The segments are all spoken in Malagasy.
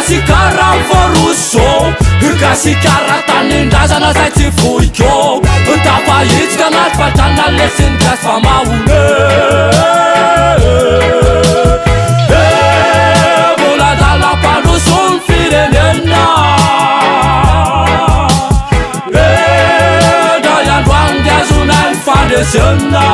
Gasikara voruso Gasikara tanindrazana zay tsy vohiko Tapahitsika anaty vatana lesiny gasy fa mahone Mbola dalam-panoso ny firenena Da iandroany diazona ny fandresena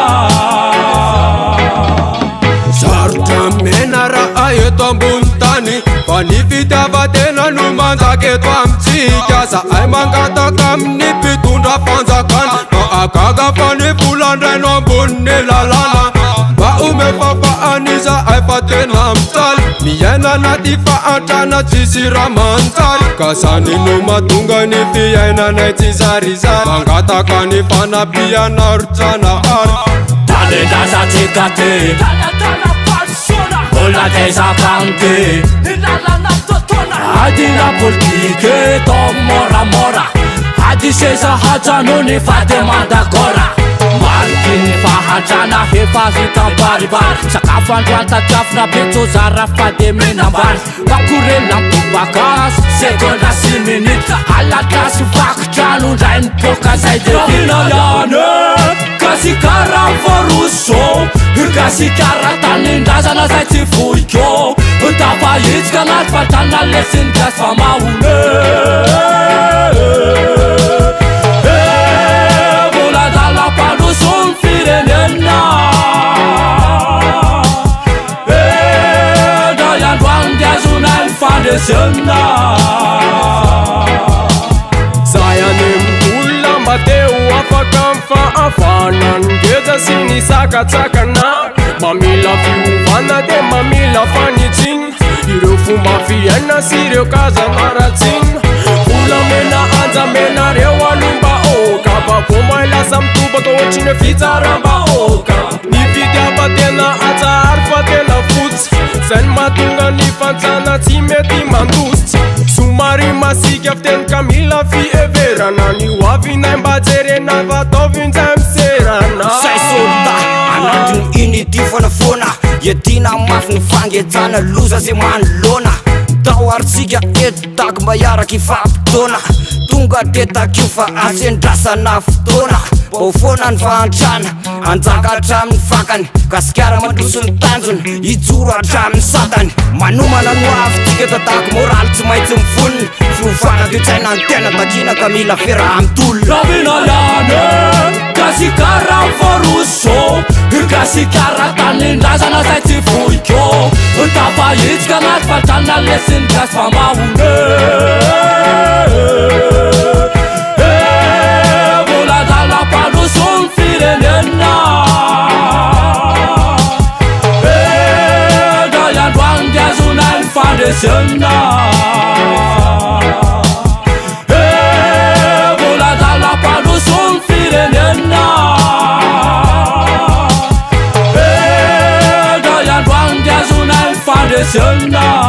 Sarotra mena raha eto ambony tany Fa ny fitiavatena no manjaka eto amitsika Zahay mangataka amin'ny mpitondra fanjakana Fa agaga fa ny volandraino ambony lalàna Mba ome fafahany zahay fa tena mitsaly Miaina anaty fahantrana tsisy raha manjary Ka zany no mahatonga ny fiainanay tsy zarizary Mangataka ny fanabiana ro-tsanahary Talendrazatsika te Olona tezakante Adina politike to moramora Ady seza hatrano ny fatemandagora Mariky ny fahatrana hefa hitambaribary Sakafo androany tatrafina betsozara fademenambary Makorena mpobagasy sekonda sy minitra Alatlasy vakitrano ndray ny poka zay devina yane Gasikara voruso Gasikara tanindrazana zay tsy vohiko Tapahitsika anaty vatana lesiny gasy fa mahone Mbola dalam-panoso ny firenena Da iandroany diazona ny fandresena Zahay any olona mba teo afaka mifahafana Ngeza sy ny sakatsakana Mamila fiovana de mamila fanitsiny Ireo fomba fiaina sy ireo kazanaratsiny Volamena anjamenareo alombahoaka Fa vao lasa mitobaka ohatriny fitsaram-bahoaka Ny fitiavatena atsahary fa tena fotsy Zay ny mahatonga ny fantsana tsy mety mandositsy Somary masika fiteny ka mila fieverana Ny hoavinay mba jerena fa ataovinjay miserana Say solda anatiny unity fonafona Iadina mafy ny fangejana loza zay manolona Tao aritsika eto taky mba iaraky ifampitona Tonga tetakio fa asendrasana fotoana Mbao foana ny fahantrana Anjaka hatramin'ny fakany Gasikara mandroso ny tanjony Ijoro hatramin'ny satany Manomana no afitika tataky moraly tsy maintsy mifoniny Fiovana toe-tsaina ny tena takina ka mila fera amtolona Ravina yane Gasikara voruso Gasikara tanindrazana zay tsy vohiko Tapahitsika anaty vatana lesiny gasy fa mahone Mbola dalam-panoso ny firenena Da iandroany diazona ny fandresena Mbola dalam-panoso ny firenena Da iandroany diazona ny fandresena